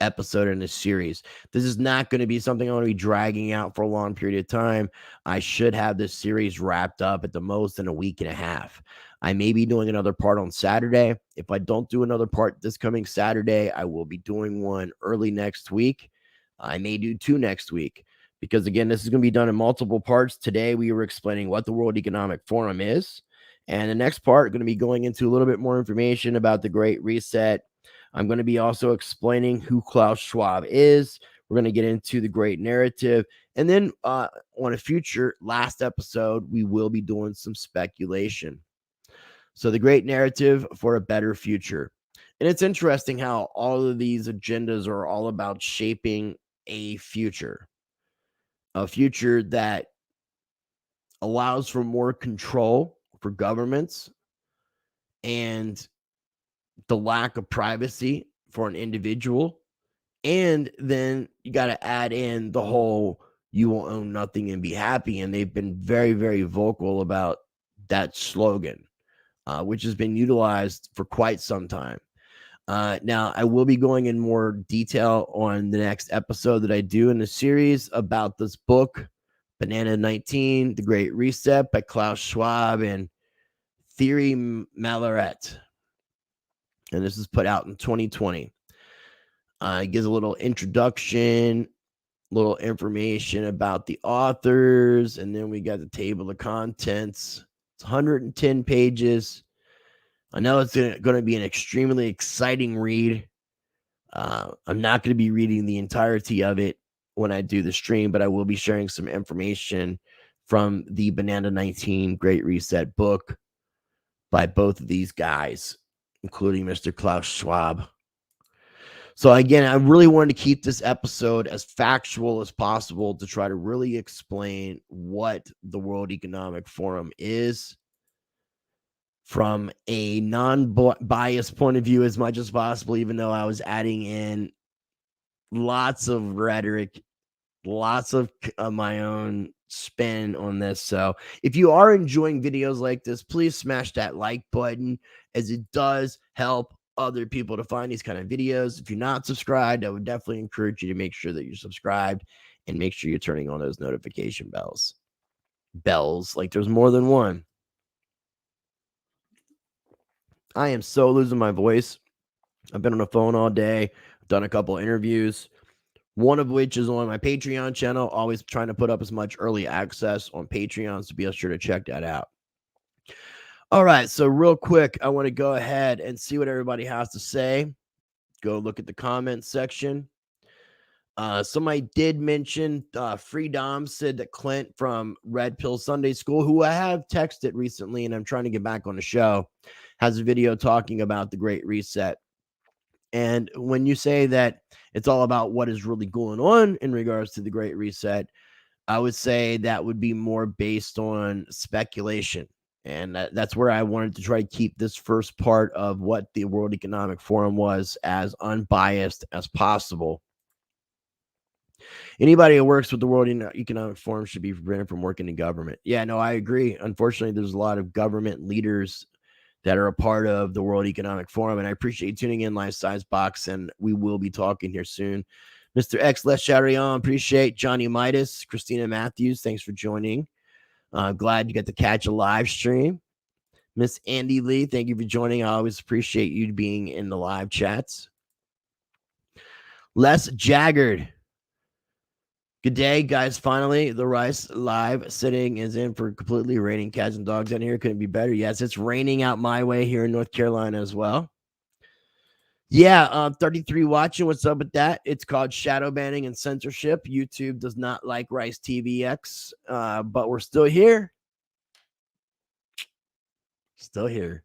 episode in this series. This is not going to be something I'm going to be dragging out for a long period of time. I should have this series wrapped up at the most in a week and a half. I may be doing another part on Saturday. If I don't do another part this coming Saturday, I will be doing one early next week. I may do two next week because, again, this is going to be done in multiple parts. Today, we were explaining what the World Economic Forum is. And the next part, going to be going into a little bit more information about the Great Reset. I'm going to be also explaining who Klaus Schwab is. We're going to get into the Great Narrative. And then on a future last episode, we will be doing some speculation. So the Great Narrative for a Better Future. And it's interesting how all of these agendas are all about shaping a future that allows for more control for governments and the lack of privacy for an individual. And then you got to add in the whole you will own nothing and be happy. And they've been very, very vocal about that slogan, which has been utilized for quite some time. Now, I will be going in more detail on the next episode that I do in the series about this book, Banana 19, The Great Reset by Klaus Schwab and Thierry Malaret. And this is put out in 2020. It gives a little introduction, little information about the authors, and then we got the table of contents. It's 110 pages. I know it's going to be an extremely exciting read. I'm not going to be reading the entirety of it when I do the stream, but I will be sharing some information from the Banana 19 Great Reset book by both of these guys, including Mr. Klaus Schwab. So again, I really wanted to keep this episode as factual as possible to try to really explain what the World Economic Forum is from a non-biased point of view as much as possible, even though I was adding in lots of rhetoric, lots of my own spin on this. So if you are enjoying videos like this, please smash that like button, as it does help other people to find these kind of videos. If you're not subscribed, I would definitely encourage you to make sure that you're subscribed and make sure you're turning on those notification bells. Like there's more than one. I am so losing my voice. I've been on the phone all day, done a couple interviews, one of which is on my Patreon channel. Always trying to put up as much early access on Patreon, so be sure to check that out. All right, so real quick, I want to go ahead and see what everybody has to say. Go look at the comments section. Somebody did mention Free Dom said that Clint from Red Pill Sunday School, who I have texted recently and I'm trying to get back on the show, has a video talking about the Great Reset. And when you say that it's all about what is really going on in regards to the Great Reset, I would say that would be more based on speculation. And that's where I wanted to try to keep this first part of what the World Economic Forum was as unbiased as possible. Anybody who works with the World Economic Forum should be prevented from working in government. Yeah, no, I agree. Unfortunately, there's a lot of government leaders that are a part of the World Economic Forum, and I appreciate you tuning in, Life Size Box, and we will be talking here soon. Mr. X Les Charion, appreciate Johnny Midas, Christina Matthews, thanks for joining. Glad you got to catch a live stream. Miss Andy Lee, thank you for joining. I always appreciate you being in the live chats. Les Jaggard, good day, guys. Finally, the Rice live sitting is in for completely raining cats and dogs out here. Couldn't be better. Yes, it's raining out my way here in North Carolina as well. Yeah, 33 watching. What's up with that? It's called shadow banning and censorship. YouTube does not like Rice TVX, but we're still here. Still here.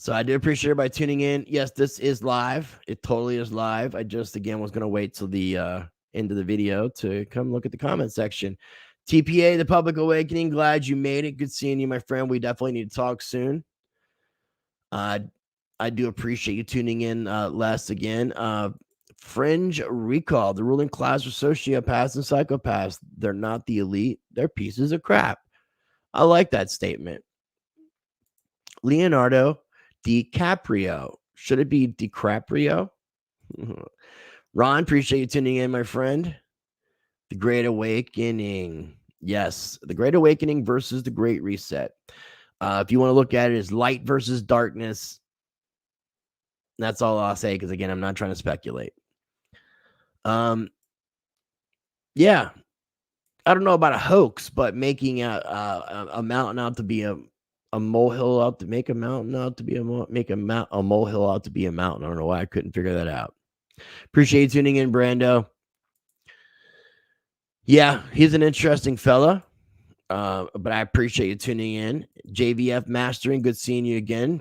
So I do appreciate everybody tuning in. Yes, this is live. It totally is live. I just, again, was going to wait till the end of the video to come look at the comment section. TPA, The Public Awakening, glad you made it. Good seeing you, my friend. We definitely need to talk soon. I do appreciate you tuning in, Les, again. Fringe Recall, the ruling class are sociopaths and psychopaths. They're not the elite. They're pieces of crap. I like that statement. Leonardo DiCaprio. Should it be DiCaprio? Ron, appreciate you tuning in, my friend. The Great Awakening. Yes, the Great Awakening versus the Great Reset. If you want to look at it as light versus darkness, that's all I'll say, because, again, I'm not trying to speculate. Yeah, I don't know about a hoax, but making a mountain out to be a molehill out to make a mountain out to be a molehill out to be a mountain. I don't know why I couldn't figure that out. Appreciate you tuning in, Brando. Yeah, he's an interesting fella, but I appreciate you tuning in. JVF Mastering, good seeing you again.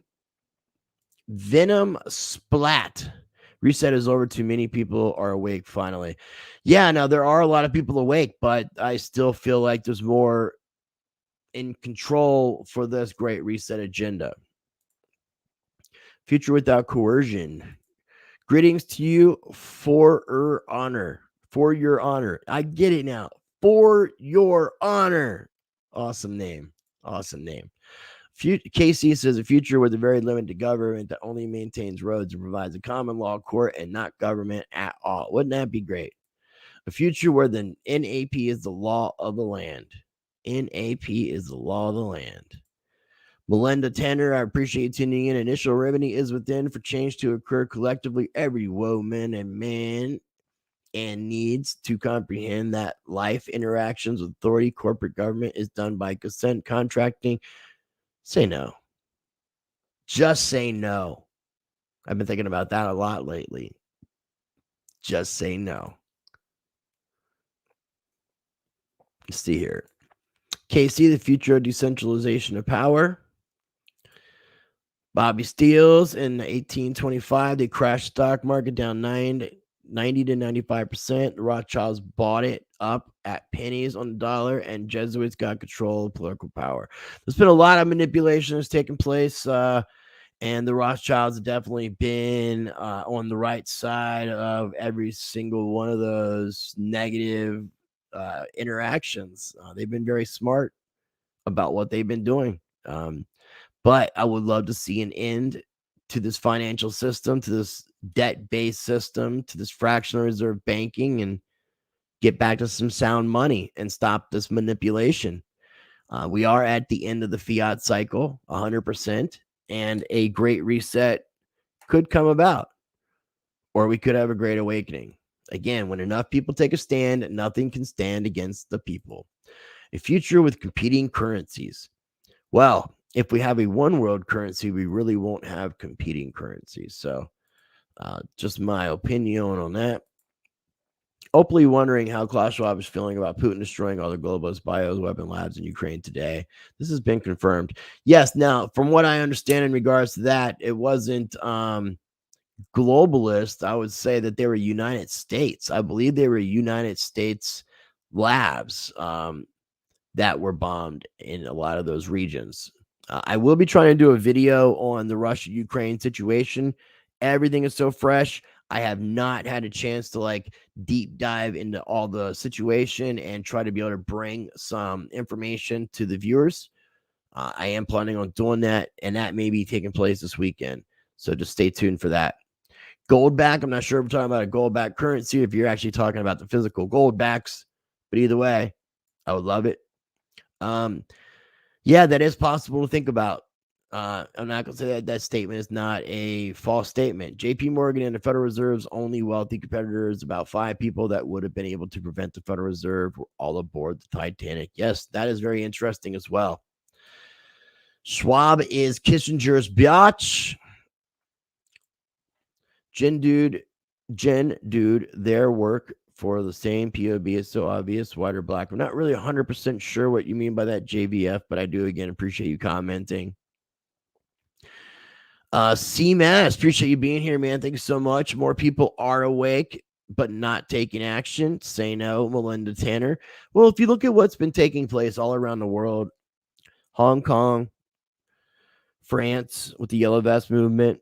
Venom Splat. Reset is over. Too many people are awake finally. Yeah, now there are a lot of people awake, but I still feel like there's more in control for this great reset agenda. Future without coercion. Greetings to you for your honor. For your honor. I get it now. For your honor. Awesome name. Awesome name. KC says a future with a very limited government that only maintains roads and provides a common law court and not government at all. Wouldn't that be great? A future where the NAP is the law of the land. NAP is the law of the land. Melinda Tanner, I appreciate you tuning in. Initial remedy is within for change to occur collectively. Every woman and man and needs to comprehend that life interactions with authority, corporate government is done by consent contracting. Say no. Just say no. I've been thinking about that a lot lately. Just say no. Let's see here. KC, the future of decentralization of power. Bobby Steels in 1825, they crashed stock market down 90 to 95%. The Rothschilds bought it up at pennies on the dollar, and Jesuits got control of political power. There's been a lot of manipulation that's taken place, and the Rothschilds have definitely been on the right side of every single one of those negative interactions. They've been very smart about what they've been doing. But I would love to see an end to this financial system, to this debt-based system, to this fractional reserve banking, and get back to some sound money and stop this manipulation. We are at the end of the fiat cycle, 100%, and a great reset could come about, or we could have a great awakening. Again, when enough people take a stand, nothing can stand against the people. A future with competing currencies. Well, if we have a one world currency, we really won't have competing currencies. So just my opinion on that. Openly wondering how Klaus Schwab is feeling about Putin destroying all the globalist bioweapon labs in Ukraine today. This has been confirmed. Yes, now, from what I understand in regards to that, it wasn't globalist. I would say that they were United States. I believe they were United States labs that were bombed in a lot of those regions. I will be trying to do a video on the Russia-Ukraine situation. Everything is so fresh. I have not had a chance to deep dive into all the situation and try to be able to bring some information to the viewers. I am planning on doing that, and that may be taking place this weekend. So just stay tuned for that. Gold back. I'm not sure if we're talking about a gold back currency, if you're actually talking about the physical gold backs, but either way, I would love it. Yeah, that is possible to think about. I'm not going to say that statement is not a false statement. JP Morgan and the Federal Reserve's only wealthy competitors, about 5 people that would have been able to prevent the Federal Reserve, were all aboard the Titanic. Yes, that is very interesting as well. Schwab is Kissinger's biatch. Jen Dude, their work for the same POB is so obvious, white or black. I'm not really 100% sure what you mean by that, JVF, but I do, again, appreciate you commenting. C-Mass, appreciate you being here, man. Thank you so much. More people are awake, but not taking action. Say no, Melinda Tanner. Well, if you look at what's been taking place all around the world, Hong Kong, France with the Yellow Vest movement,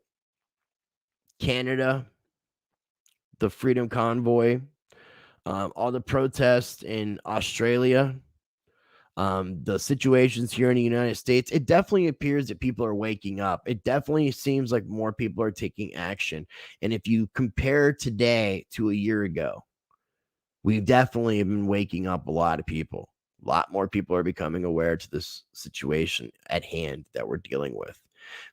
Canada, the Freedom Convoy, all the protests in Australia, the situations here in the United States, it definitely appears that people are waking up. It definitely seems like more people are taking action. And if you compare today to a year ago, we've definitely been waking up a lot of people. A lot more people are becoming aware to this situation at hand that we're dealing with.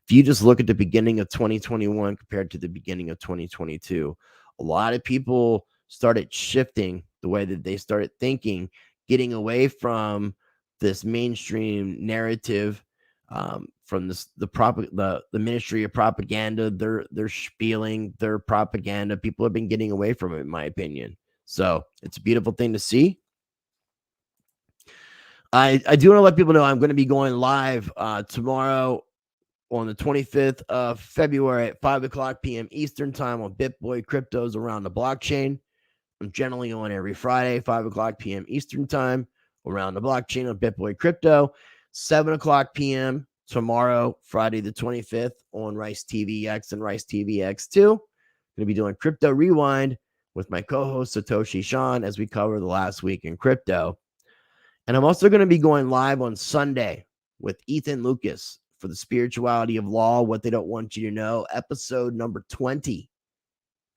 If you just look at the beginning of 2021 compared to the beginning of 2022, a lot of people started shifting the way that they started thinking, getting away from this mainstream narrative, from the Ministry of Propaganda. They're spieling their propaganda. People have been getting away from it, in my opinion. So it's a beautiful thing to see. I do want to let people know I'm going to be going live tomorrow on the 25th of February at 5 o'clock p.m. Eastern time on BitBoy Cryptos Around the Blockchain. I'm generally on every Friday, 5 o'clock p.m. Eastern time around the blockchain on BitBoy Crypto. 7 o'clock p.m. tomorrow, Friday the 25th on Rice TVX and Rice TVX2. Going to be doing Crypto Rewind with my co-host Satoshi Sean as we cover the last week in crypto. And I'm also going to be going live on Sunday with Ethan Lucas for the Spirituality of Law, What They Don't Want You to Know, episode number 20.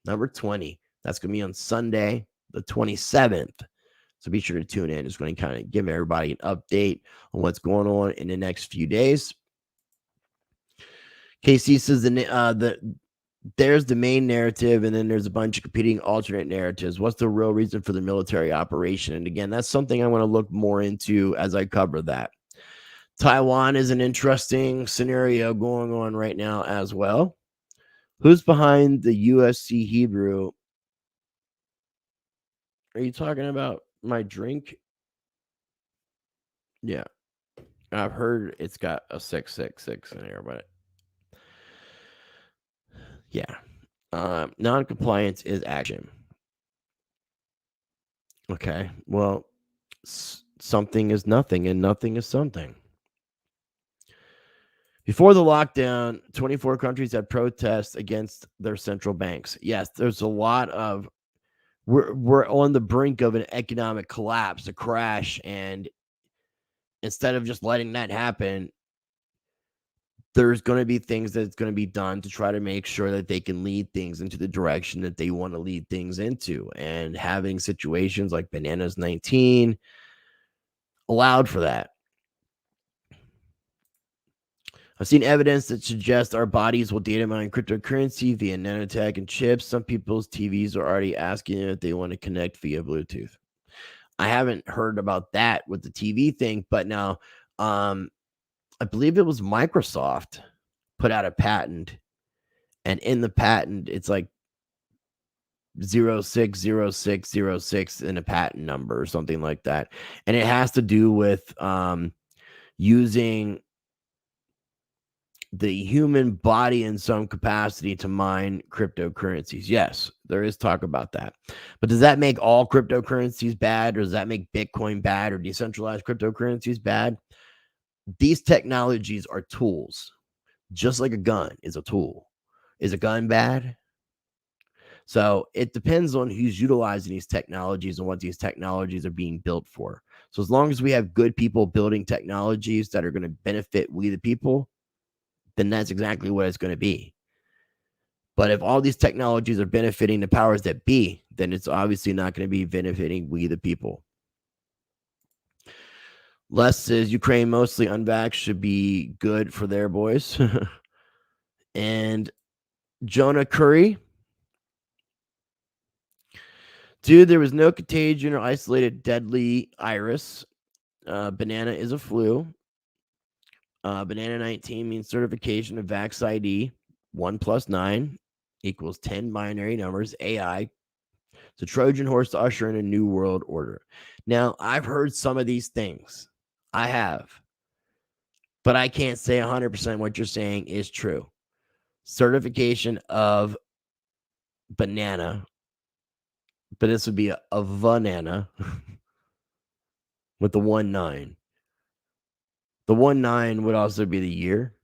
Number 20. That's going to be on Sunday, the 27th. So be sure to tune in. It's going to kind of give everybody an update on what's going on in the next few days. KC says there's the main narrative, and then there's a bunch of competing alternate narratives. What's the real reason for the military operation? And again, that's something I want to look more into as I cover that. Taiwan is an interesting scenario going on right now as well. Who's behind the USC Hebrew? Are you talking about my drink? Yeah. I've heard it's got a 666 in here, but yeah. Non-compliance is action. Okay. Well, something is nothing and nothing is something. Before the lockdown, 24 countries had protests against their central banks. Yes, there's a lot of we're on the brink of an economic collapse, a crash, and instead of just letting that happen, there's going to be things that's going to be done to try to make sure that they can lead things into the direction that they want to lead things into. And having situations like Bananas 19 allowed for that. I've seen evidence that suggests our bodies will data mine cryptocurrency via nanotech and chips. Some people's TVs are already asking if they want to connect via Bluetooth. I haven't heard about that with the TV thing, but now I believe it was Microsoft put out a patent, and in the patent, it's like 060606 in a patent number or something like that. And it has to do with using the human body in some capacity to mine cryptocurrencies. Yes, there is talk about that. But does that make all cryptocurrencies bad, or does that make Bitcoin bad, or decentralized cryptocurrencies bad? These technologies are tools, just like a gun is a tool. Is a gun bad? So it depends on who's utilizing these technologies and what these technologies are being built for. So as long as we have good people building technologies that are going to benefit we the people, then that's exactly what it's going to be. But if all these technologies are benefiting the powers that be, then it's obviously not going to be benefiting we the people. Les says Ukraine mostly unvaxxed should be good for their boys. And Jonah Curry, dude, there was no contagion or isolated deadly iris. Banana is a flu. Banana 19 means certification of Vax ID. 1 + 9 = 10 binary numbers. AI. It's a Trojan horse to usher in a new world order. Now, I've heard some of these things. I have. But I can't say 100% what you're saying is true. certification of banana, but this would be a banana with the 1-9. The 1-9 would also be the year.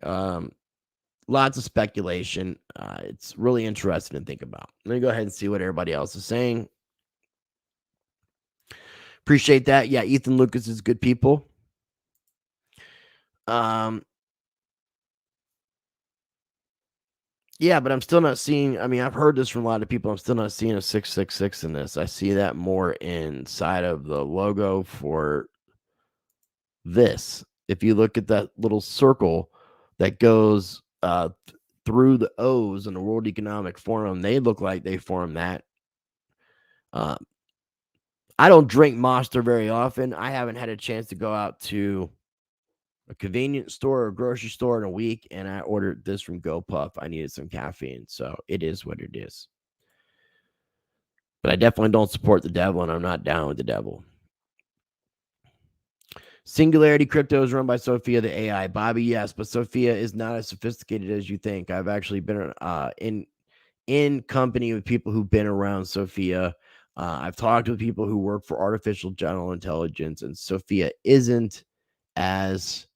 Lots of speculation. It's really interesting to think about. Let me go ahead and see what everybody else is saying. Appreciate that. Yeah, Ethan Lucas is good people. Yeah, but I'm still not seeing. I mean, I've heard this from a lot of people. I'm still not seeing a 666 in this. I see that more inside of the logo for this. If you look at that little circle that goes through the O's in the World Economic Forum, they look like they formed that. I don't drink Monster very often. I haven't had a chance to go out to a convenience store or a grocery store in a week, and I ordered this from GoPuff. I needed some caffeine, so it is what it is. But I definitely don't support the devil, and I'm not down with the devil. Singularity Crypto is run by Sophia the AI. Bobby, yes, but Sophia is not as sophisticated as you think. I've actually been in company with people who've been around Sophia. I've talked with people who work for artificial general intelligence, and Sophia isn't as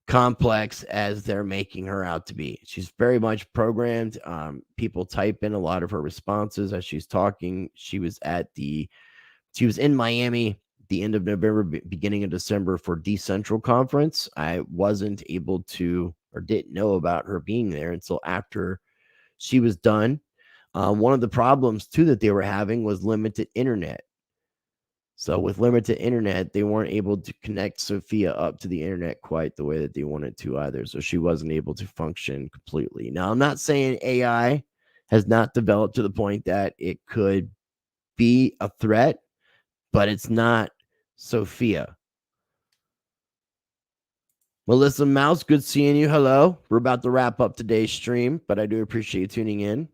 complex as they're making her out to be. She's very much programmed. People type in a lot of her responses as she's talking. She was in Miami the end of November, beginning of December for Decentral Conference. I wasn't able to or didn't know about her being there until after she was done. One of the problems too that they were having was limited internet. So with limited internet, they weren't able to connect Sophia up to the internet quite the way that they wanted to either. So she wasn't able to function completely. Now, I'm not saying AI has not developed to the point that it could be a threat, but it's not Sophia. Melissa Mouse, good seeing you. Hello. We're about to wrap up today's stream, but I do appreciate you tuning in.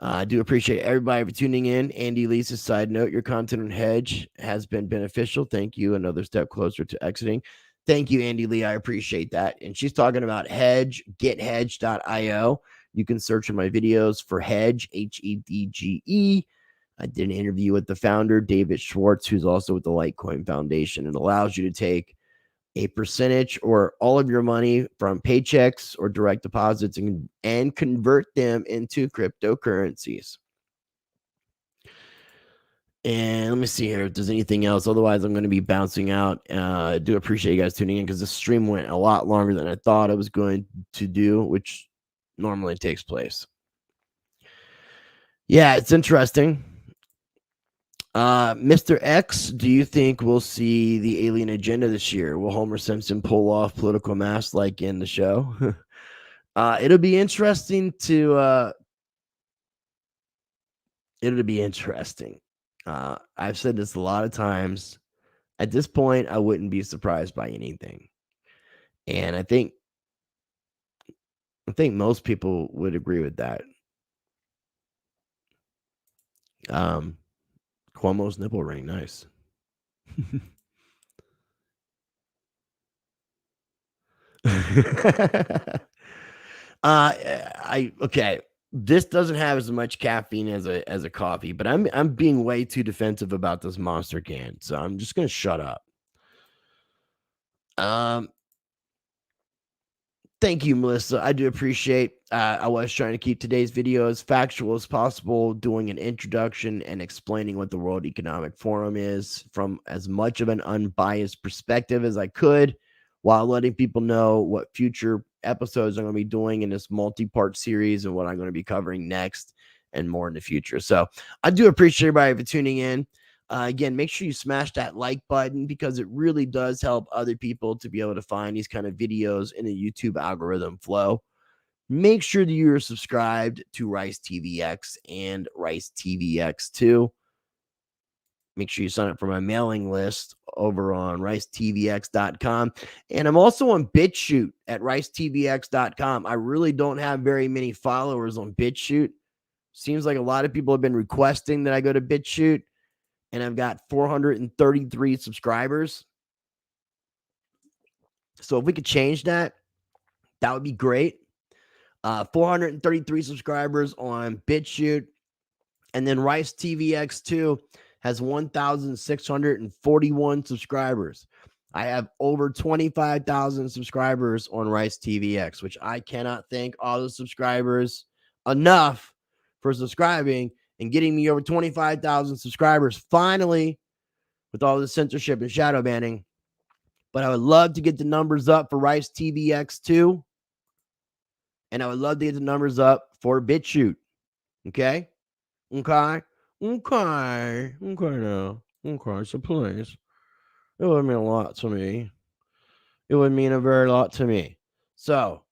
I do appreciate everybody for tuning in. Andy Lisa's side note, your content on Hedge has been beneficial. Thank you. Another step closer to exiting. Thank you, Andy Lee. I appreciate that. And she's talking about Hedge, gethedge.io. You can search in my videos for Hedge, Hedge. I did an interview with the founder, David Schwartz, who's also with the Litecoin Foundation. It allows you to take a percentage or all of your money from paychecks or direct deposits and convert them into cryptocurrencies. And let me see here if there's anything else. Otherwise, I'm going to be bouncing out. I do appreciate you guys tuning in because the stream went a lot longer than I thought I was going to do, which normally takes place. Yeah, it's interesting. Mr. X, do you think we'll see the alien agenda this year? Will Homer Simpson pull off political mass like in the show? It'll be interesting to I've said this a lot of times. At this point, I wouldn't be surprised by anything. And I think most people would agree with that. Cuomo's nipple ring, nice. Okay. This doesn't have as much caffeine as a coffee, but I'm being way too defensive about this Monster can, so I'm just gonna shut up. Thank you, Melissa. I do appreciate. I was trying to keep today's video as factual as possible, doing an introduction and explaining what the World Economic Forum is from as much of an unbiased perspective as I could, while letting people know what future episodes I'm going to be doing in this multi-part series and what I'm going to be covering next and more in the future. So I do appreciate everybody for tuning in. Again, make sure you smash that like button because it really does help other people to be able to find these kind of videos in the YouTube algorithm flow. Make sure that you're subscribed to Rice TVX and Rice TVX2. Make sure you sign up for my mailing list over on ricetvx.com. And I'm also on BitChute at ricetvx.com. I really don't have very many followers on BitChute. Seems like a lot of people have been requesting that I go to BitChute. And I've got 433 subscribers. So if we could change that, That would be great. 433 subscribers on BitChute. And then Rice TVX2 has 1,641 subscribers. I have over 25,000 subscribers on Rice TVX, which I cannot thank all the subscribers enough for subscribing and getting me over 25,000 subscribers finally with all the censorship and shadow banning. But I would love to get the numbers up for Rice TVX2. And I would love to get the numbers up for BitChute. Okay? Okay? Okay now. Okay, so please. It would mean a lot to me. It would mean a very lot to me. So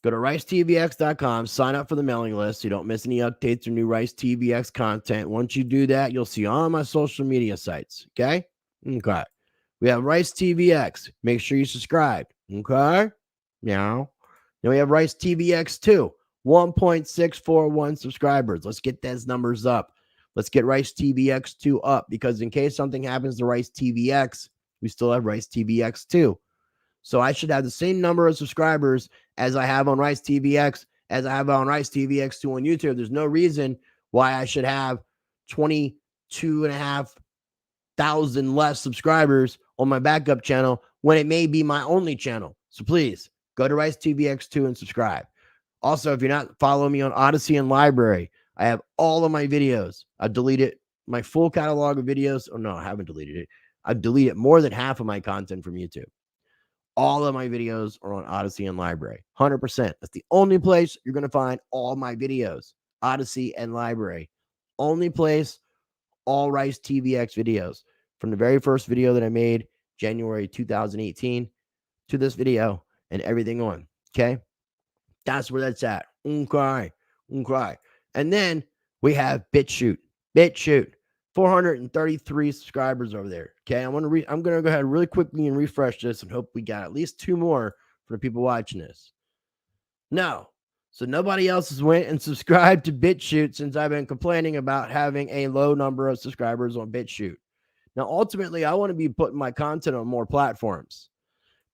go to ricetvx.com, sign up for the mailing list so you don't miss any updates or new Rice TVX content. Once you do that, you'll see all my social media sites. Okay? Okay. We have Rice TVX. Make sure you subscribe. Okay? Now. Then we have Rice TVX 2. 1.641 subscribers. Let's get those numbers up. Let's get Rice TVX 2 up, because in case something happens to Rice TVX, we still have Rice TVX 2. So I should have the same number of subscribers as I have on Rice TVX as I have on Rice TVX 2 on YouTube. There's no reason why I should have 22,500 less subscribers on my backup channel when it may be my only channel. So please go to Rice TVX 2 and subscribe. Also, if you're not following me on Odyssey and Library, I have all of my videos. I've deleted my full catalog of videos. Oh, no, I haven't deleted it. I've deleted more than half of my content from YouTube. All of my videos are on Odyssey and Library. 100%. That's the only place you're going to find all my videos. Odyssey and Library. Only place, all Rice TVX videos. From the very first video that I made, January 2018, to this video and everything on. Okay? That's where that's at. Okay. Okay. And then we have BitChute. BitChute. 433 subscribers over there. Okay. I'm gonna go ahead really quickly and refresh this and hope we got at least 2 more for the people watching this. No. So nobody else has went and subscribed to BitChute since I've been complaining about having a low number of subscribers on BitChute. Now, ultimately, I want to be putting my content on more platforms.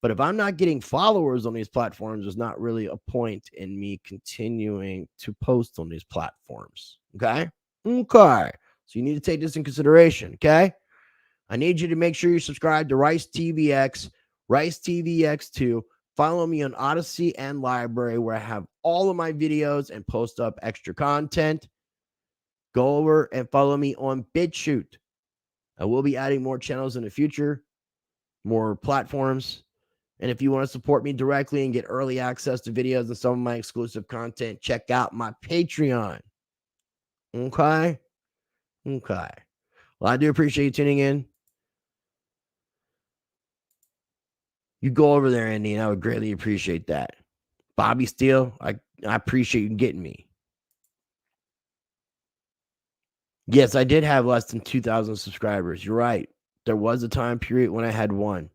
But if I'm not getting followers on these platforms, there's not really a point in me continuing to post on these platforms. Okay? Okay. So you need to take this in consideration. Okay? I need you to make sure you subscribe to Rice TVX, Rice TVX 2. Follow me on Odyssey and Library, where I have all of my videos and post up extra content. Go over and follow me on BitChute. I will be adding more channels in the future, more platforms. And if you want to support me directly and get early access to videos and some of my exclusive content, check out my Patreon. Okay? Okay. Well, I do appreciate you tuning in. You go over there, Andy, and I would greatly appreciate that. Bobby Steele, I appreciate you getting me. Yes, I did have less than 2,000 subscribers. You're right. There was a time period when I had 1.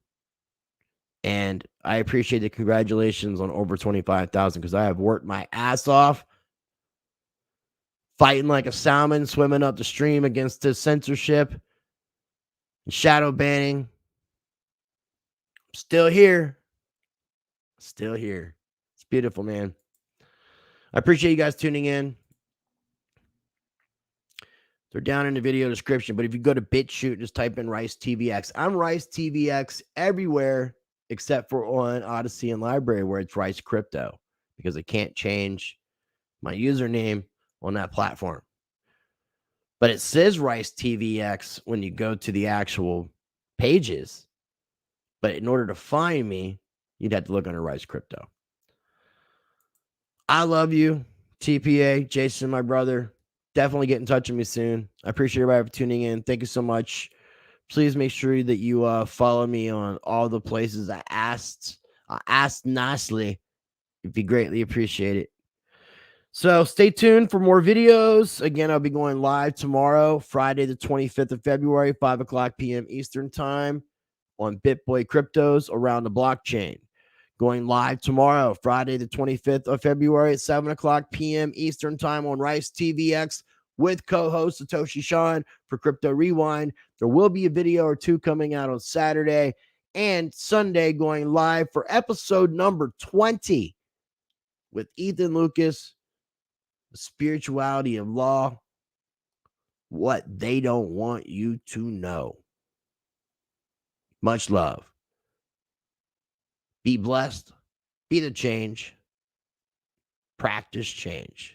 And I appreciate the congratulations on over 25,000, because I have worked my ass off fighting like a salmon, swimming up the stream against the censorship and shadow banning. Still here. Still here. It's beautiful, man. I appreciate you guys tuning in. They're down in the video description. But if you go to BitChute, just type in Rice TVX. I'm Rice TVX everywhere except for on Odyssey and Library, where it's Rice Crypto, because I can't change my username on that platform. But it says Rice TVX when you go to the actual pages. But in order to find me, you'd have to look under Rice Crypto. I love you, TPA, Jason, my brother. Definitely get in touch with me soon. I appreciate everybody for tuning in. Thank you so much. Please make sure that you follow me on all the places I asked nicely. It'd be greatly appreciated. So stay tuned for more videos. Again, I'll be going live tomorrow, Friday, the 25th of February, 5 o'clock p.m. Eastern time on BitBoy Cryptos Around the Blockchain. Going live tomorrow, Friday, the 25th of February at 7 o'clock p.m. Eastern time on Rice TVX with co-host Satoshi Sean for Crypto Rewind. There will be a video or 2 coming out on Saturday. and Sunday going live for episode number 20 with Ethan Lucas, the spirituality of law, what they don't want you to know. Much love. Be blessed. Be the change. Practice change.